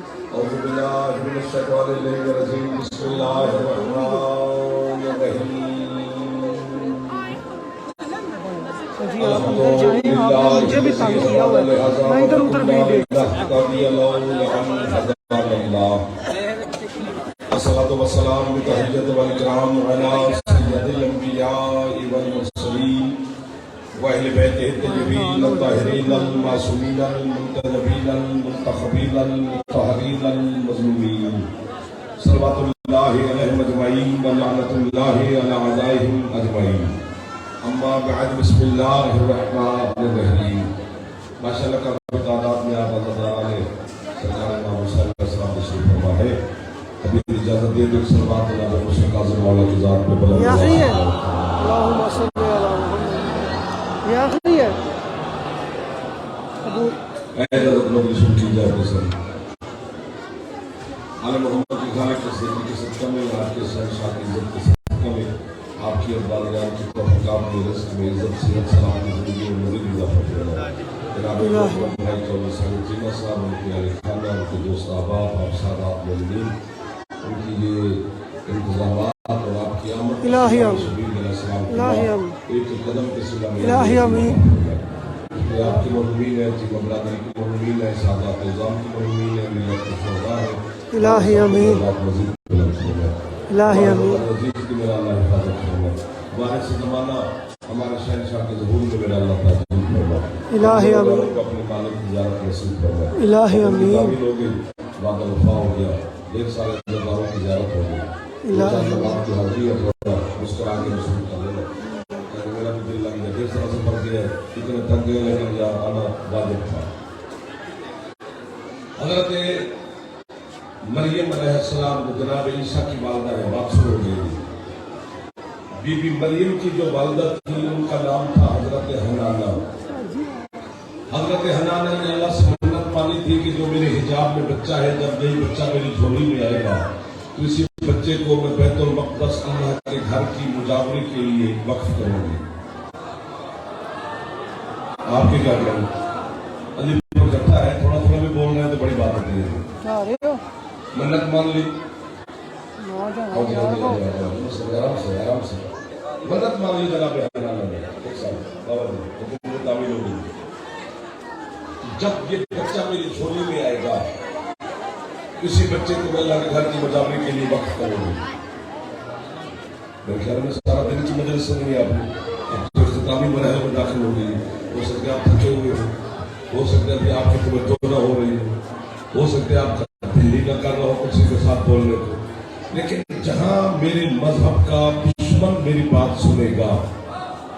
أعوذ بالله من الشيطان الرجيم بسم الله الرحمن الرحيم جی آپ ادھر جائیں، آپ نے مجھے بھی تنگ کیا ہوا ہے، میں ادھر ادھر بھی دیکھ الصلاة والسلام بتحية والإكرام على سيد الأنبياء والمرسلين وأهل بيته الطيبين الطاهرين المعصومين المنتجبين المنتخبين المطهرين المظلومين صلوات الله عليهم أجمعين ولعنة الله على أعدائهم أجمعين اما بعد بسم اللہ الرحمن الرحیم ماشاءاللہ کا تعداد میں آپ اللہ تعالیٰ نے سرکار امام حسین علیہ السلام تشریف فرما ہے ابھی اجازت دے دو صلوات اللہ علیہ وسلم کاظم والا کی ذات پہ بلند یا ہے اللہم صلی علی محمد یا ہے ابو حضرت لوگ سن کی جائے پسند آل محمد کی خالق کے صدقے کے صدقہ میں آپ کے شہنشاہ کی عزت کے صدقہ میں آپ کی ابدالیان کی توفیقات میں رزق میں عزت صحت سلام کی زندگی میں مزید اضافہ کرنا جناب محمد بھائی چودھری صاحب جینا صاحب ان کے علی خانہ ان کے دوست احباب آپ سادات مومنین ان کی یہ انتظامات اور آپ کی آمد الہی شبیر علیہ السلام ایک قدم کے سلح میں الہی آمین آپ کی مرحومین ہے جی مبرادری کی مرحومین ہے سادات نظام کی مرحومین ہے ملت کے شہداء ہے الہی آمین الہی آمین وارث زمانہ ہمارے شہنشاہ کے ظہور میں میرا اللہ تعالیٰ الہی آمین اپنے مالک کی زیارت نصیب فرمائے الہی آمین لوگ بعد الوفا ہو گیا ڈھیر سارے عزتداروں کی زیارت ہو گئی الہی آپ کی حاضری ہے تھوڑا مسکرا کے رسول کر لینا میرا بھی دل لگ گیا ڈھیر سارا سفر کیا اتنے تھک گئے لیکن یہاں آنا واجب تھا حضرت مریم علیہ السلام جناب عیسیٰ کی والدہ ہے واپس ہو گئی بی بی مریم کی جو والدہ تھی ان کا نام تھا حضرت حنانہ حضرت حنانہ نے اللہ سے منت مانی تھی کہ جو میرے حجاب میں بچہ ہے جب یہی بچہ میری جھولی میں آئے گا تو اسی بچے کو میں بیت المقدس اللہ کے گھر کی مجاوری کے لیے وقف کروں گی آپ کی کیا کروں علی جھٹا ہے تھوڑا تھوڑا بھی بول رہے ہیں تو بڑی بات ہوتی ہے منت مان لی آرام سے منت مان لی جناب حنانہ نے ایک سال تعمیل ہو گئی جب یہ بچہ میری جھولی میں آئے گا اسی بچے کو میں اللہ کے گھر کی مجاوری کے لیے وقف کروں گی میرے خیال میں سارا دن کی مجلس سے نہیں آپ جو اختتامی مراحل میں داخل ہو گئی ہو سکتے آپ تھکے ہوئے ہو سکتے ہیں آپ کی توجہ نہ ہو رہی ہو سکتے آپ دلی نہ کر رہا ہو کسی کے ساتھ بولنے کو لیکن جہاں میرے مذہب کا دشمن میری بات سنے گا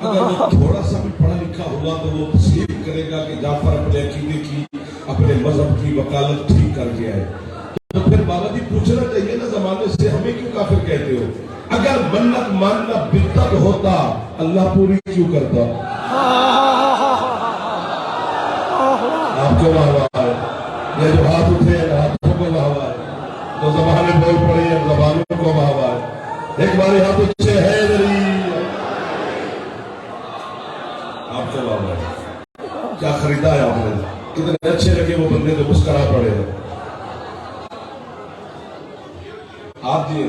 اگر وہ تھوڑا سا بھی پڑھا لکھا ہوا تو وہ تسلیم کرے گا کہ جعفر اپنے عقیدے کی اپنے مذہب کی وکالت ٹھیک کر کے آئے تو پھر بابا جی پوچھنا چاہیے نا زمانے سے ہمیں کیوں کافر کہتے ہو اگر منت ماننا بدعت ہوتا اللہ پوری کیوں کرتا آپ کیوں واہ واہ ہے یہ جو ہاتھ اٹھے ہیں ہاتھوں کو واہ واہ ہے تو زبانیں بول پڑی ہیں زبانوں کو واہ واہ ہے ایک بار ہاتھ اٹھے ہے آپ کو واہ واہ ہے کیا خریدا ہے آپ نے کتنے اچھے لگے وہ بندے تو مسکرا پڑے ہیں آپ جی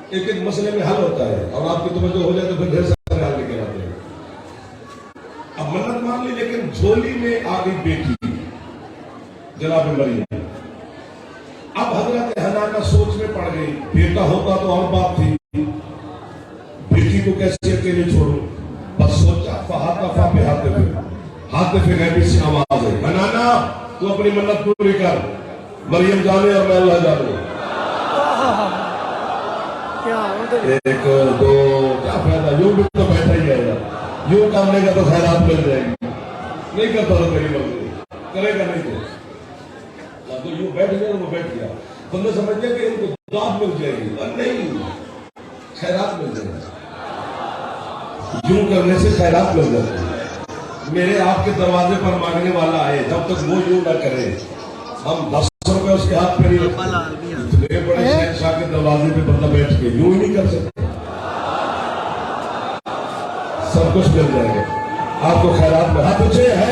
ایک ایک مسئلے میں حل ہوتا ہے اور آپ کی توجہ ہو جائے تو پھر ڈھیر سارے حل نکل آتے ہیں اب منت مان لی لیکن جھولی میں آ گئی بیٹی جناب مریم اب حضرت حنانہ سوچ میں پڑ گئی بیٹا ہوتا تو اور بات تھی بیٹی کو کیسے اکیلے چھوڑوں بس سوچا فہاتفا پہ ہاتف غیبی سے آواز ہے حنانہ تو اپنی منت پوری کر مریم جانے اور میں اللہ جانے ایک دو کیا فائدہ یوں بھی تو بیٹھا ہی ہے یوں کرنے کا تو خیرات مل جائے گی نہیں کرتا تو میری مرضی کرے گا نہیں تو یوں بیٹھ گیا وہ بیٹھ گیا بندہ سمجھ گیا کہ ان کو دعات مل جائے گی نہیں خیرات مل جائے گی یوں کرنے سے خیرات مل جاتی ہے میرے آپ کے دروازے پر مانگنے والا آئے جب تک وہ یوں نہ کرے ہم 10 روپے اس کے ہاتھ پہ نہیں رکھتے اتنے بڑے شہنشاہ کے دروازے پہ بندہ بیٹھ کے یوں ہی نہیں کر سکتے سب کچھ مل جائے گا آپ کو خیرات میں ہاتھ اٹھے ہے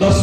10,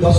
10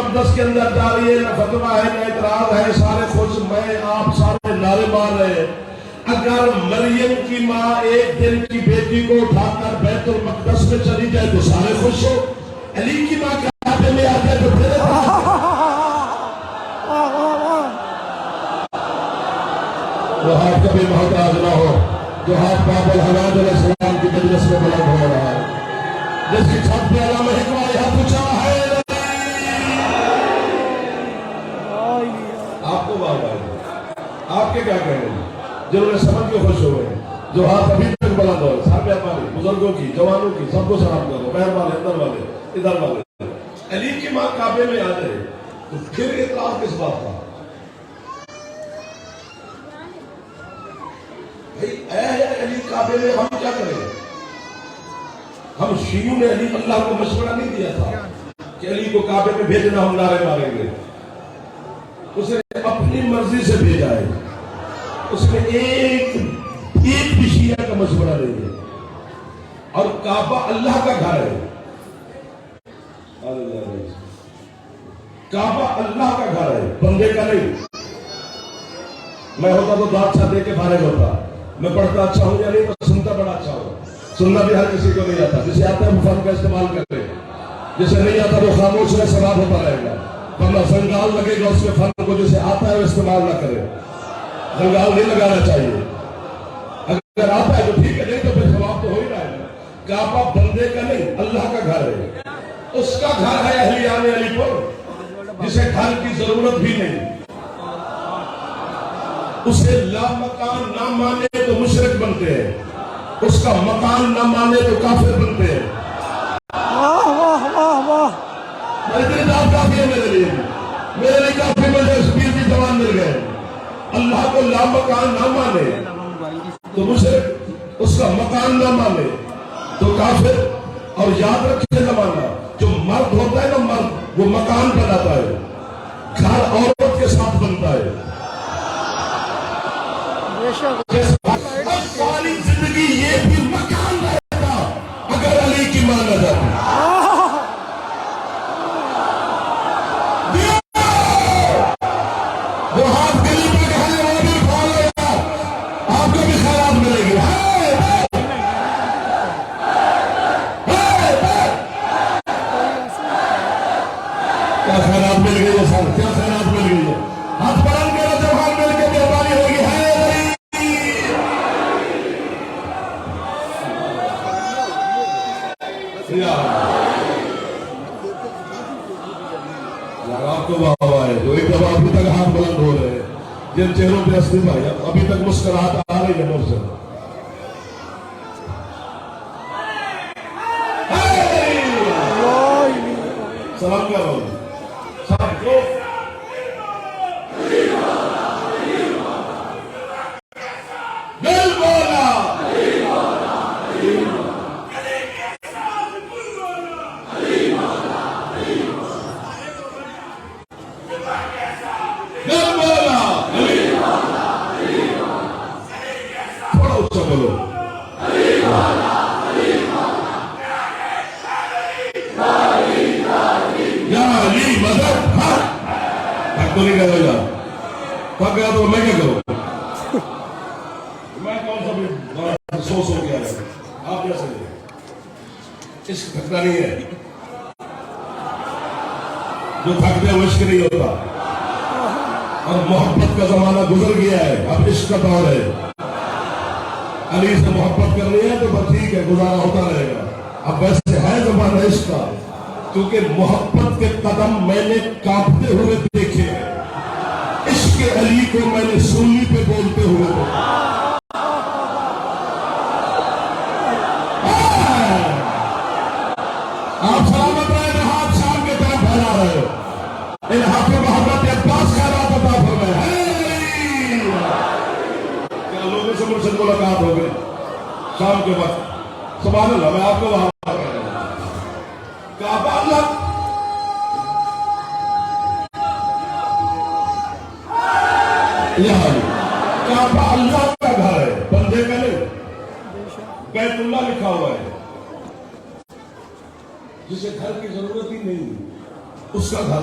المقدس کے اندر جا رہی ہے، نہ فتویٰ ہے نہ اعتراض ہے، سارے خوش، میں آپ سارے نعرے مار رہے ہیں۔ اگر مریم کی ماں ایک دن کی بیٹی کو اٹھا کر بیت المقدس میں چلی جائے تو سارے خوش ہو، علی کی ماں کعبے میں آ جائے تو پھر وہ ہاتھ کبھی محتاج نہ ہو جو ہاتھ باب الحماد علیہ السلام کی مجلس میں بلند ہو رہا ہے، جس کی چھت پہ علامہ حکمہ یہاں پوچھا ہے۔ آپ کو بات آئے، آپ کے کیا کہنے ہیں؟ جنہوں نے سمجھ کے خوش ہوئے ہیں، جو ہاتھ ابھی تک بلند ہو، سامنے ہمارے بزرگوں کی، جوانوں کی، سب کو سلام کرو، باہر والے، اندر والے، ادھر والے۔ علی کی ماں کعبے میں آ جائے تو پھر اعتراض کس بات کا؟ اے علی کعبے میں ہم کیا کریں؟ ہم شیعوں نے علی اللہ کو مشورہ نہیں دیا تھا کہ علی کو کعبے میں بھیجنا، ہم نعرے ماریں گے۔ اس نے اپنی مرضی سے بھیجا ہے، اس نے ایک بھی شیعہ کا مشورہ نہیں دیا، اور کعبہ اللہ کا گھر ہے، کعبہ اللہ کا گھر ہے، بندے کا نہیں۔ میں ہوتا تو بادشاہ دے کے فارغ ہوتا، میں پڑھتا اچھا ہوں یا نہیں، میں سنتا بڑا اچھا ہوں۔ سننا بھی ہر کسی کو نہیں آتا، جسے آتا ہے وہ فن کا استعمال کرے، جسے نہیں آتا وہ خاموش ہے، سواب ہوتا رہے گا، ورنہ زنگال لگے گا اس میں فن کو، جسے آتا ہے وہ استعمال نہ کرے۔ زنگال نہیں لگانا چاہیے، اگر آتا ہے تو ٹھیک ہے، نہیں تو پھر ثواب تو ہو ہی رہا ہے۔ کعبہ بندے کا نہیں، اللہ کا گھر ہے، اس کا گھر ہے اہلیان علی پور، جسے گھر کی ضرورت بھی نہیں۔ اسے لا مکان نہ مانے تو مشرک بنتے ہیں، اس کا مکان نہ مانے تو کافر بنتے ہیں۔ واہ واہ واہ واہ، اتنی بات کافی ہے میرے لیے کافی، مجھے شبیر کی جوان مل گئے۔ اللہ کو لا مکان نہ مانے تو مشرک، اس کا مکان نہ مانے تو کافر۔ اور یاد رکھے زمانہ، جو مرد ہوتا ہے نا، مرد وہ مکان بناتا ہے، گھر عورت کے ساتھ بنتا ہے۔ ساری زندگی یہ بھی مکان رہتا اگر علی کی ماں نہ جاتی۔ وہ ہاتھ گلی پہ کھانے وہ بھی کھا لیا، آپ کو بھی خیرات ملے گی۔ کیا خیرات مل گئی ہے سر؟ کیا خیرات مل گئی ہے؟ ہاتھ بلند کرو، جوان مل کے مہربانی ہوگی۔ آپ کو واہ ہے جو ایک دفعہ ابھی تک ہاتھ بلند ہو رہے ہیں، جن چہروں پہ ہنسی بھائی ابھی تک مسکراہٹ آ رہی ہے مجھ سے۔ سلام کر رہا ہوں سب کو۔ دل بولا تھوڑا اچھا بولو۔ یا علی مدد، حق تو نہیں کہہ رہا یار، پک گیا تو میں کیا کروں؟ میں کون سا بھی سو گیا ہے، آپ کیا سمجھے؟ عشق تھکتا نہیں ہے، جو تھکتے وہ عشق نہیں ہوتا، اور محبت کا زمانہ گزر گیا ہے، اب عشق کا دور ہے۔ علی سے محبت کرنی ہے تو بس ٹھیک ہے، گزارا ہوتا رہے گا۔ اب ویسے ہے زمانہ عشق کا، کیونکہ محبت کے قدم میں نے کانپتے ہوئے دیکھے ہیں، عشق علی کو میں نے سنی پہ بولتے ہوئے دیکھا۔ آپ سلامت رہے، میں ہاتھ شام کے طرف پھیلا رہے ہو، ان ہاتھوں محبت عباس خیرات عطا فرمائے۔ کیا لوگوں سے مجھ سے ملاقات ہو گئی شام کے وقت؟ سبحان اللہ، میں آپ کو وہاں کعبہ اللہ، کعبہ اللہ کا گھر ہے، بندے کا نہیں۔ بیت اللہ لکھا ہوا ہے، جسے گھر کی ضرورت ہی نہیں، اس کا گھر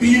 3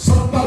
70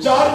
4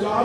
4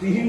3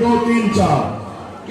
2 3 4।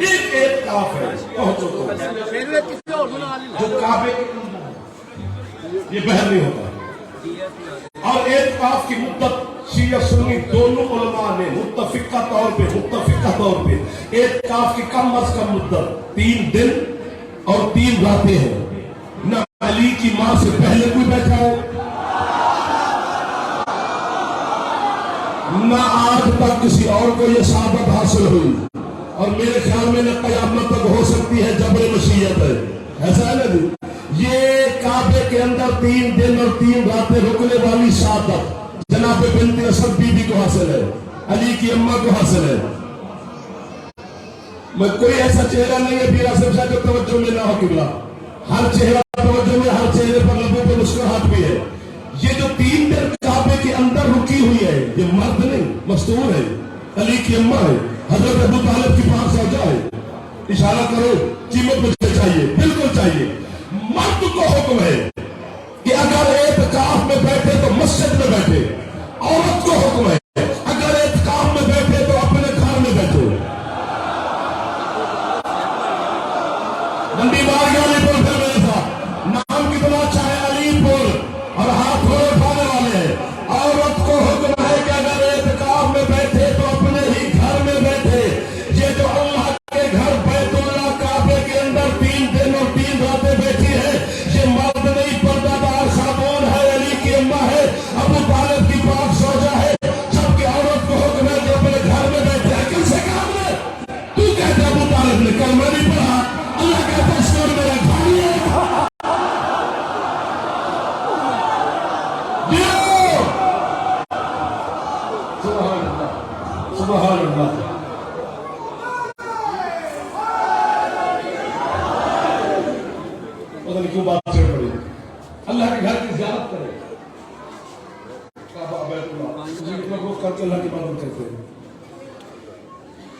ایک اعتکاف ہے، پہنچو تو جو کعبے یہ بہر نہیں ہوتا. اور اعتکاف کی مدت شیعہ سنی دونوں علماء نے متفقہ طور پہ اعتکاف کی کم از کم مدت 3 دن اور 3 راتیں ہیں. نہ علی کی ماں سے پہلے کوئی بیٹھا ہے، نہ آج تک کسی اور کو یہ سعادت حاصل ہوئی، اور میرے خیال میں نہ قیامت تک ہو سکتی ہے. جبر مشیت ہے، ایسا ہے نا جی. یہ کعبے کے اندر 3 دن اور 3 راتیں رکنے والی سعادت جناب بنت اسد بی بی کو حاصل ہے، علی کی اماں کو حاصل ہے. میں کوئی ایسا چہرہ نہیں ہے پیر آصف شاہ جو توجہ میں نہ ہو. قبلہ ہر چہرہ توجہ میں، ہر چہرے پر لبوں پہ مسکراہٹ بھی ہے. یہ جو 3 دن کعبے کے اندر رکی ہوئی ہے، یہ مرد نہیں، مستور ہے، علی کی اماں ہے، حضرت ابو طالب کی پاک زوجہ ہے. اشارہ کرو، قیمت مجھے چاہیے، بالکل چاہیے. مرد کو حکم ہے کہ اگر اعتکاف میں بیٹھے تو مسجد میں بیٹھے. عورت کو حکم ہے اگر اعتکاف میں بیٹھے تو اپنے گھر میں بیٹھے. منڈی بارگاہ علی پور پھر میرے ساتھ نام کتنا اچھا ہے، علی پور، اور ہاتھ تھوڑے اٹھانے والے ہیں. عورت کو حکم ہے کہ اگر اعتکاف میں بیٹھے تو اپنے ہی گھر میں بیٹھے. یہ جو اللہ کے گھر بیت اللہ کعبے کے اندر 3 دن اور 3 راتیں بیٹھی ہے، یہ مرد نہیں، پردہ دار خاتون ہے، علی کی اماں ہے، ابو طالب کی پاک زوجہ ہے. جبکہ عورت کو حکم ہے کہ اپنے گھر میں بیٹھے. ہے کل سے کام ہے؟ تو کہتے ابو طالب نے کلمہ نہیں پڑھا، اللہ کہتا ہے سور میرا گھر ہے. سبحان اللہ. پتہ نہیں کیوں بات چھڑ پڑی. اللہ کے گھر کی زیارت کرے، کعبہ بیت اللہ، اسی کے لوگ کر کے اللہ کی عبادت کرتے ہیں.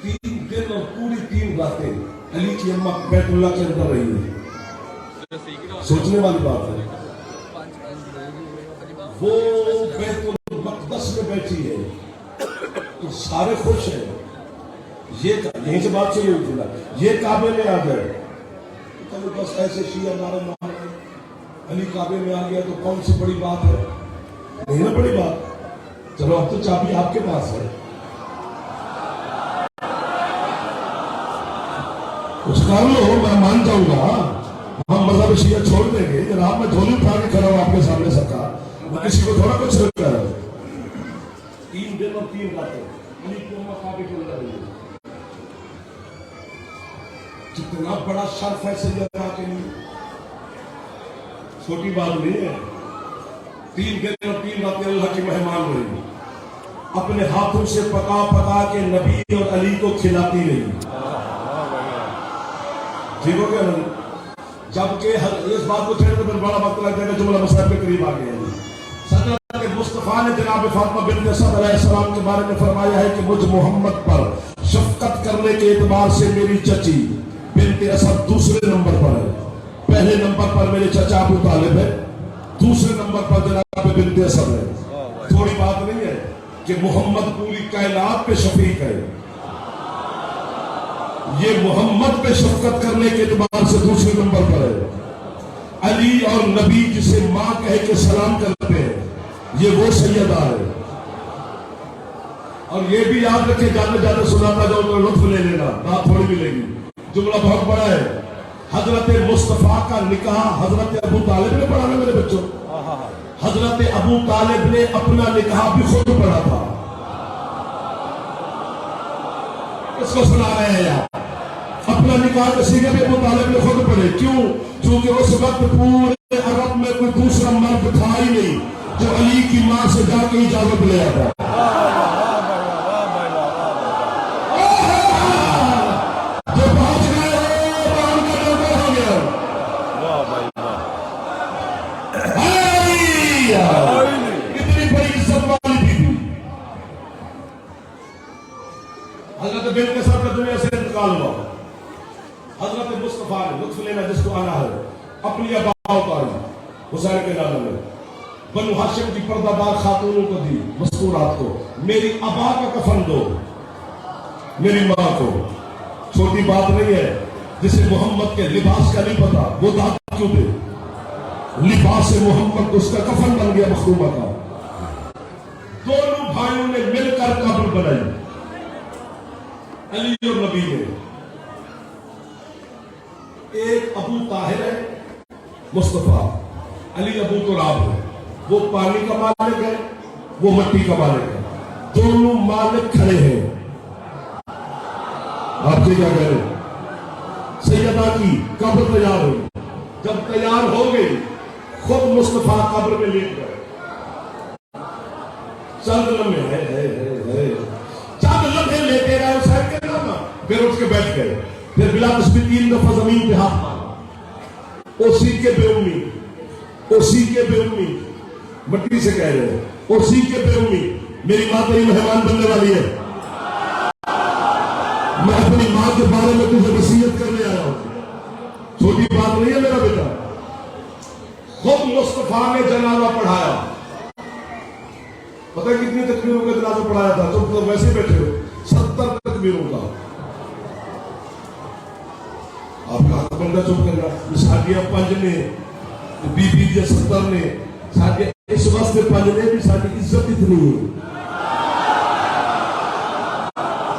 3 دن اور پوری 3 راتیں علی کی اماں بیت اللہ کے اندر رہی ہے. سوچنے والی بات ہے. وہ بیت المقدس میں بیٹھی ہے تو سارے خوش ہیں. یہیں سے بات چلی ہوئی تھی. یہ کعبے میں آ گئے، بس ایسے شیعہ نعرے مار رہے ہیں، علی کعبے میں آ گیا تو کون سی بڑی بات ہے؟ نہیں نا بڑی بات. چلو اب تو چابی آپ کے پاس ہے، کچھ کر لو، میں مان جاؤں گا. ہم مذہب شیعہ چھوڑ دیں گے. جناب میں جھولی اٹھا کے کھڑا ہوں آپ کے سامنے سرکار، میں کسی کو تھوڑا کچھ رکھ رہا ہوں. 3 دن اور 3 راتیں علی کی اماں کعبے کے اندر رہی ہے. کتنا بڑا شرف ہے سیدنا کے لیے، چھوٹی بات نہیں ہے. 3 دن اور 3 راتیں اللہ کی مہمان رہی، اپنے ہاتھوں سے پکا کے نبی اور علی کو کھلاتی رہی. ٹھیک ہو گیا نہیں؟ جبکہ اس بات کو چھیڑنے پر بڑا وقت لگ جائے گا، جملہ مسائل کے قریب آ گیا ہے. صدرت مصطفیٰ نے جناب فاطمہ بنت اسد علیہ السلام کے بارے میں فرمایا ہے کہ مجھ محمد پر شفقت کرنے کے اعتبار سے میری چچی بنت اسد دوسرے نمبر پر ہے. پہلے نمبر پر میرے چچا ابو طالب ہے، دوسرے نمبر پر جناب بنت اسد ہے. تھوڑی بات نہیں ہے کہ محمد پوری کائنات پہ شفیق ہے. یہ محمد پہ شفقت کرنے کے اعتبار سے دوسرے نمبر پر ہے. علی اور نبی جسے ماں کہہ کے سلام کرتے ہیں، یہ وہ سیدہ ہے. اور یہ بھی یاد رکھے، جانے سناتا جاؤ تو لطف لے لینا، بات تھوڑی ملے گی. جملہ بہت بڑا ہے. حضرت مصطفیٰ کا نکاح حضرت ابو طالب نے پڑھا نا میرے بچوں. حضرت ابو طالب نے اپنا نکاح بھی خود پڑھا تھا. اس کو سنا رہے ہیں یار. اپنا نکاح کے سینے بھی ابو طالب نے خود پڑھے. کیوں؟ چونکہ اس وقت پورے عرب میں کوئی دوسرا مرد تھا ہی نہیں جو علی کی ماں سے جا کے اجازت لے آتا. جو پہنچ گئے وہ ان کا نوکر ہو گیا. اتنی بڑی عزت والی بیوی. حضرت بنت اسد کا دنیا سے انتقال ہوا. حضرت مصطفیٰ نے لطف لینا جس کو آنا ہے اپنی ابا اتاری حسین کے نام میں بنو ہاشم کی پردہ دار خاتونوں کو دی مستورات کو. میری ابا کا کفن دو، میری ماں کو چھوٹی بات نہیں ہے. جسے محمد کے لباس کا نہیں پتا وہ داد کیوں دے؟ لباس محمد اس کا کفن بن گیا مخدومہ کا. دونوں بھائیوں نے مل کر قبر بنائی, علی اور نبی نے. ایک ابو طاہر ہے مصطفیٰ, علی ابو تراب ہے. وہ پانی کا مالک ہے, وہ مٹی کا مالک ہے. دونوں مالک کھڑے ہیں. آپ سے کیا کہہ رہے ہیں؟ سیدہ کی قبر تیار ہوئی. جب تیار ہو گئی خود مصطفیٰ قبر میں لیٹ گئے. چند لمحے لیتے رہے حسین کے نام, پھر اٹھ کے بیٹھ گئے. پھر بلا تسبیح 3 دفعہ زمین پہ ہاتھ مارا. اسی کے بے امی, اسی کے بے امی, مٹی سے کہہ رہے ہیں, اسی کے بے امی. میری ماں تیری مہمان بننے والی ہے. میں اپنی ماں کے بارے میں تجھے وصیت کرنے آیا ہوں. چھوٹی بات نہیں ہے میرا بیٹا. خود مصطفیٰ نے جنازہ پڑھایا. پتہ ہے کتنی تکبیروں کا جنازہ پڑھایا تھا؟ تم تو ویسے بیٹھے ہو. 70 تکبیروں کا. آپ کا ہاتھ بندہ چپ کرنا. ساڈیاں 5 نے, بی بی دیا 70 نے, ساڈے اس واسطے 5 نے بھی ساری عزت اتنی ہے.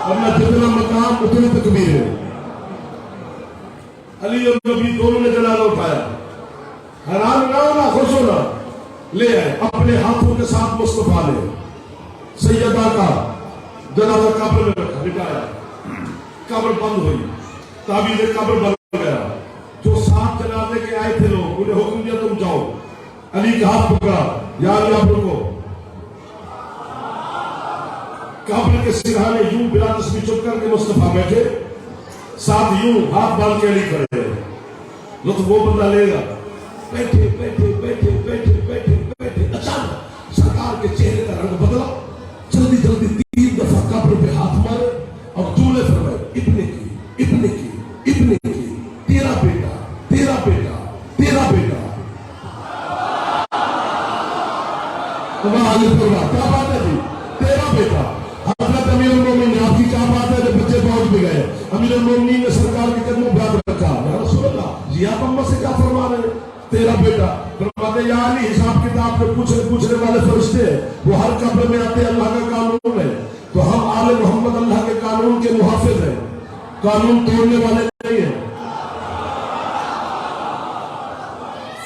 ورنہ جتنا مقام اتنی تکبیر ہے. علی اور نبی دونوں نے جنازہ اٹھایا. حیران نہ ہونا, خوش ہونا. لے آئے اپنے ہاتھوں کے ساتھ. مصطفیٰ نے سیدہ کا جنازہ قبر میں رکھا, بٹھایا. قبر بند ہوئی, تعبیر قبر بند گیا. جو 7 جنازے کے آئے تھے لوگ, انہیں حکم دیا تم جاؤ. علی کا ہاتھ پکڑا, یا علی آپ رکو. قبر کے سرہانے یوں بلا تسبیح چپ کر کے مصطفیٰ بیٹھے, ساتھ یوں ہاتھ باندھ کے علی کھڑے. لطف وہ بندہ لے گا. بیٹھے بیٹھے بیٹھے بیٹھے بیٹھے بیٹھے اچانک سرکار کے چہرے کا رنگ بدلا. جلدی جلدی 3 دفعہ قبر پہ ہاتھ مارے اور جملے فرمائے, ابن کی ابن کی ابن کی, تیرا بیٹا تیرا بیٹا تیرا بیٹا. کیا بات ہے جی, تیرا بیٹا. حضرت امیر المومنین نے, آپ کی کیا بات ہے, جب بچے پہنچ بھی گئے, امیر المومنین نے سرکار کے قدموں پہ ہاتھ رکھا. یا رسول اللہ, جی آپ اماں سے کیا فرما رہے ہیں؟ تیرا بیٹا. فرماتے یا علی, حساب کتاب میں پوچھنے والے فرشتے ہیں, وہ ہر قبر میں آتے. اللہ کا قانون ہے, تو ہم آل محمد اللہ کے قانون کے محافظ ہیں, قانون توڑنے والے نہیں ہیں.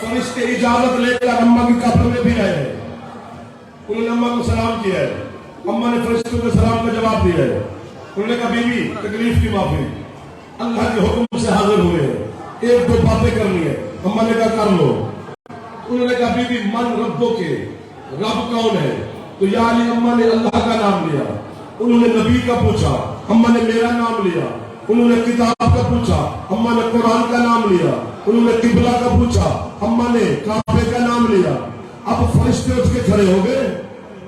فرشتے اجازت لے کر اماں کی قبر میں بھی آئے ہیں. انہوں نے اماں کو سلام کیا ہے. اماں نے فرشتوں کے سلام کا جواب دیا ہے. انہوں نے کہا بی بی تکلیف کی معافی, اللہ کے حکم سے حاضر ہوئے ہیں, 1-2 باتیں کرنی ہے. اماں نے کہا کر لو. انہوں نے کہا بی بی من ربوں کے, رب کون ہے؟ تو یا علی اماں نے اللہ کا نام لیا. انہوں نے نبی کا پوچھا, اماں نے میرا نام لیا. انہوں نے کتاب کا پوچھا, اماں نے قرآن کا نام لیا. انہوں نے قبلہ کا پوچھا, اماں نے کعبے کا نام لیا. اب فرشتے اٹھ کے کھڑے ہو گئے.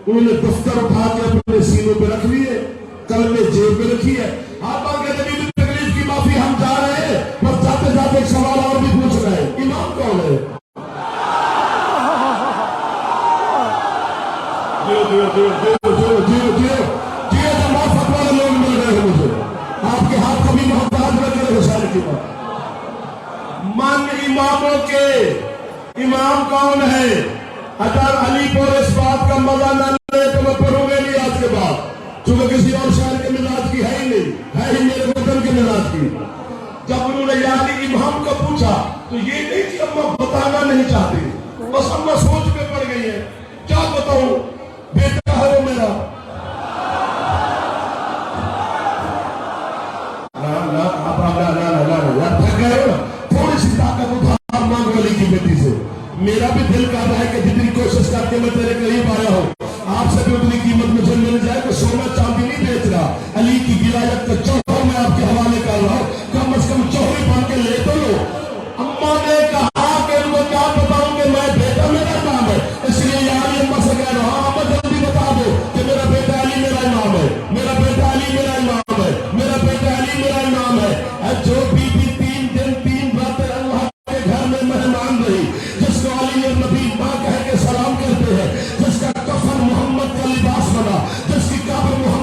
انہوں نے دفتر اٹھا کے اپنے سینوں پہ رکھ لیے, کلمے جیب میں رکھی ہے. آپ آگے نبی کی تکلیف کی معافی, ہم جا رہے ہیں. بس جاتے جاتے ایک سوال اور بھی پوچھ رہے ہیں, امام کون ہے؟ محبت والے لوگ مل رہے ہیں مجھے. آپ کے ہاتھ کبھی محتاج نہ کرے حسین کی بات. من اماموں کے امام کون ہے؟ اگر علی پر اس بات کا مزہ نہ لے تو میں پڑھوں گا نہیں آج کے بعد, چونکہ کسی اور شاعر کے مزاج کی ہے ہی نہیں, ہے ہی میرے وطن کے مزاج کی. جب انہوں نے یا علی امام کا پوچھا تو یہ نہیں کہ اماں بتانا نہیں چاہتی, بس اماں سوچ میں پڑ گئی ہے, کیا بتاؤں, بیٹا ہے وہ میرا. تھوڑی سی طاقت اٹھا مانگ علی کی بیٹی سے. میرا بھی دل کر رہا ہے کہ جتنی کوشش کر کے میں تیرے قریب آیا ہوں, آپ سے بھی اتنی قیمت مجھے مل جائے. کہ سونا چاندی نہیں بیچ رہا, علی کی ولایت کا جوہر میں آپ کے حوالے کر رہا ہوں. کم از کم جوہر پا کے لے تو لو. اماں نے کہا کہ ان کو کیا بتاؤں کہ میں بیٹا میرا نام ہے, اس لیے یا علی اماں سے کہہ رہا ہوں, اماں جلدی بتا دو کہ میرا بیٹا علی میرا امام ہے, میرا بیٹا علی میرا امام ہے, میرا بیٹا علی میرا امام ہے. جو بی بی 3 دن 3 راتیں اللہ کے گھر میں مہمان رہی, جس کو علی اور نبی ماں کہہ کے سلام کرتے ہیں, جس کا کفن محمد کا لباس بنا, جس کی قبر محمد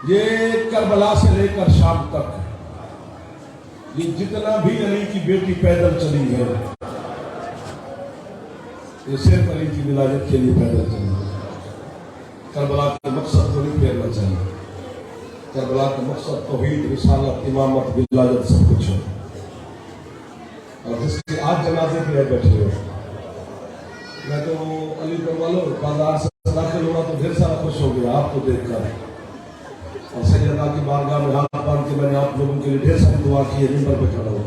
یہ کربلا سے لے کر شام تک یہ جتنا بھی علی کی بیٹی پیدل چلی ہے یہ صرف علی کی ولادت کے لیے پیدل چلی ہے. کربلا کے مقصد کو نہیں پھیرنا چاہیے. کربلا کا مقصد توحید، رسالت، امامت، ولادت سب کچھ ہے. اور جس کے آج جنازے پہ بیٹھے ہوئے میں تو علی گڑھ والوں بازار سے داخل ہوا تو ڈھیر سارا خوش ہو گیا آپ کو دیکھ کر. اور سیدنا کی بارگاہ میں ہاتھ باندھ کے میں نے آپ لوگوں کے لیے ڈھیر ساری دعا کی ہے. منبر پہ کھڑا ہوں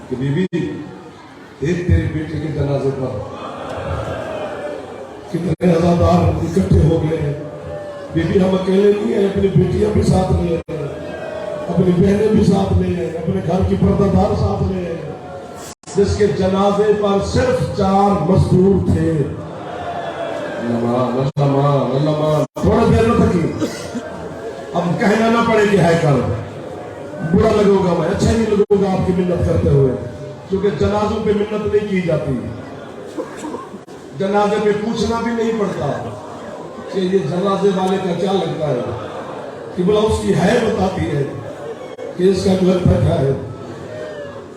کہ بی بی ایک تیری بیٹے کے جنازے پر کتنے ہزاردار اکٹھے ہو گئے ہیں. بی بی ہم اکیلے نہیں ہیں، اپنی بیٹیاں بھی ساتھ لے ہیں، اپنی بہنیں بھی ساتھ لے ہیں، اپنے گھر کی پردہ دار ساتھ لے ہیں. جس کے جنازے پر صرف 4 مزدور تھے. تھوڑا دیر نہ تھکی. اب کہنا نہ پڑے کہ ہے کل برا لگوں گا، میں اچھا نہیں لگوں گا آپ کی منت کرتے ہوئے، کیونکہ جنازوں پہ منت نہیں کی جاتی. جنازے پہ پوچھنا بھی نہیں پڑتا کہ یہ جنازے والے کا کیا لگتا ہے، کہ بلا اس کی ہے بتاتی ہے کہ اس کا لگتا کیا ہے.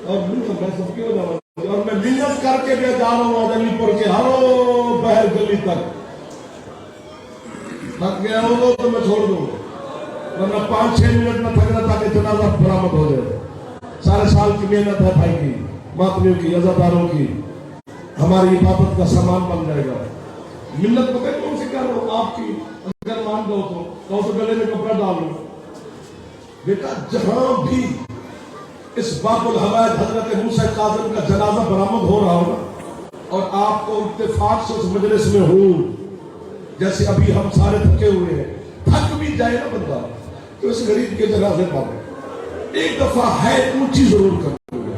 اور میں سب کیوں جاؤں، اور میں منت کر کے بھی جا رہا ہوں علی پور کے ہرو بہر گلی تک. تھک گیا ہو تو میں چھوڑ دوں، ورنہ 5-6 منٹ میں تھکنا تھا کہ جنازہ برآمد ہو جائے. سارے سال کی محنت ہے بھائی کی، ماتمیوں کی، عزاداروں کی، ہماری عبادت کا سامان بن جائے گا. منت پتہ کون سی کر رہا ہوں آپ کی، اگر مان دو تو گلے میں کپڑا ڈال لوں. بیٹا جہاں بھی اس باب الحوائد حضرت موسیٰ کاظم کا جنازہ برآمد ہو رہا ہوگا اور آپ کو اتفاق سے اس مجلس میں ہو، جیسے ابھی ہم سارے تھکے ہوئے ہیں، تھک بھی جائے نا بندہ تو اس غریب کے جنازے پر ایک دفعہ ہے اونچی ضرور کرتے ہوئے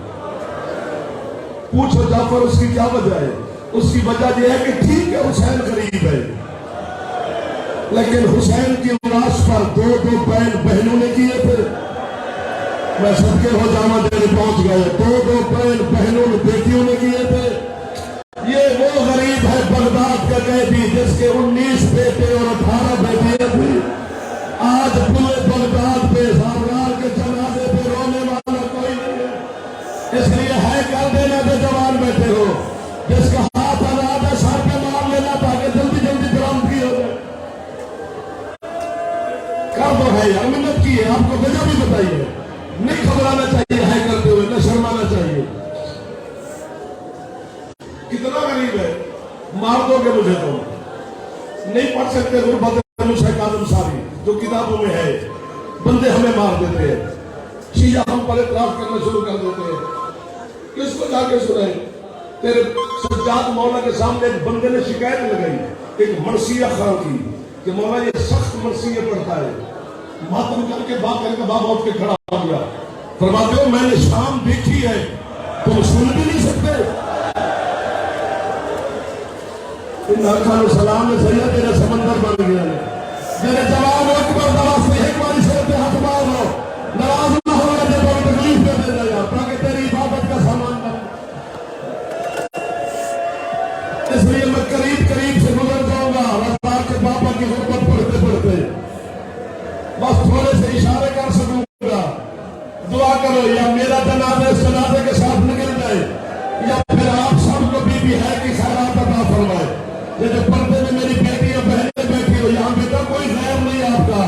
پوچھو جعفر اس کی کیا وجہ ہے. اس کی وجہ یہ ہے کہ ٹھیک ہے حسین غریب ہے، لیکن حسین کی لاش پر 2 بہن بہنوں نے کیے تھے. میں صدقے ہو جامع دینے پہنچ گئے، 2 بہن بہنوں نے بیٹیوں نے کیے تھے. یہ وہ غریب ہے بغداد کا قیدی جس کے 19 بیٹے اور 18 بیٹیاں تھیں. آج پورے بغداد پہ سالار کے جنازے پہ رونے والا کوئی نہیں ہے. اس لیے ہے کر دینا جو جوان بیٹھے ہو، جس کا ہاتھ آزاد ہے سر پہ مار لینا تاکہ جلدی جلدی برآمدگی ہو جائے. کر دو ہے یار، منت کی ہے، آپ کو وجہ بھی بتائیے. نہیں گھبرانا چاہیے ہے کرتے ہوئے، نہ شرمانا چاہیے. کتنا غریب ہے، مار دو گے مجھے تو نہیں پڑھ سکتے. غربت موسیٰ کاظم ساری جو کتابوں میں ہے، بندے ہمیں مار دیتے ہیں، شیعہ ہم پر اعتراف کرنا شروع کر دیتے ہیں. کس کو جا کے سنائے؟ تیرے سجاد مولا کے سامنے ایک بندے نے شکایت لگائی ایک مرثیہ خان کی کہ مولا یہ سخت مرثیہ پڑھتا ہے. ماتم کر کے بات کر کے بابا اٹھ کے کھڑا ہو گیا. فرماتے ہو میں نے شام دیکھی ہے، تم سن بھی نہیں سکتے. ان ارکان السلام میں سید تیرا سمندر بن گیا ہے. میرے جواب اکبر دراز سے ایک باری سے پہ ہاتھ مار لو، ناراض نہ ہو رہے تھے تو تکلیف دے دے جا تاکہ تیری عبادت کا سامان بن. اس لیے میں قریب سے گزر جاؤں گا رفتار کے بابا کی غربت پڑھتے پڑھتے، بس تھوڑے سے اشارے کر سکوں گا. دعا کرو یا میرا جنازہ اس جنازے کے ساتھ نکل جائے، یا پھر آپ سب کو بی بی ہے کی خیرات عطا فرمائے. یہ جو پردے میں میری بیٹیاں بہنیں بیٹھی ہو، یہاں بیٹا کوئی غیر نہیں آپ کا.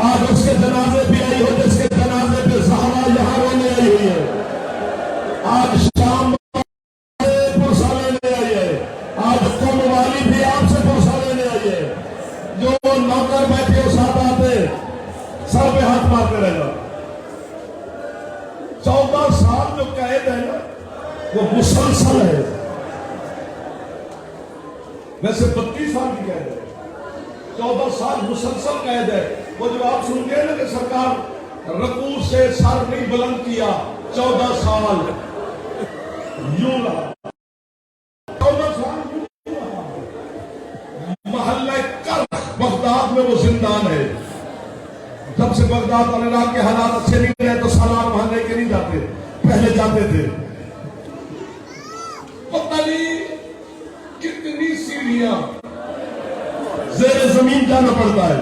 آج اس کے جنازے بھی آئی ہو جس کے جنازے پہ زہرا یہاں رونے آئی ہوئی ہے. آج شام پرسہ لینے آئی ہے، آج قوم والی بھی آپ سے پرسہ لینے آئی ہے. جو نوکر بیٹھے ہو ساتھ آتے سر پہ ہاتھ مارتے رہے گا. 14 سال جو قید ہے نا وہ مسلسل ہے، ویسے 32 سال کی قید ہے، 14 سال مسلسل قید ہے. وہ جو آپ سنتے ہیں نا کہ سرکار رکوع سے سر نہیں بلند کیا، 14 سال یوں رہا. 14 سال محلہ کرخ بغداد میں وہ زندان ہے. جب سے بغداد اور عراق کے حالات اچھے نہیں رہے تو سالار وہاں لے کے نہیں جاتے، پہلے جاتے تھے. پتہ نہیں کتنی سیڑھیاں زیر زمین جانا پڑتا ہے.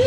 2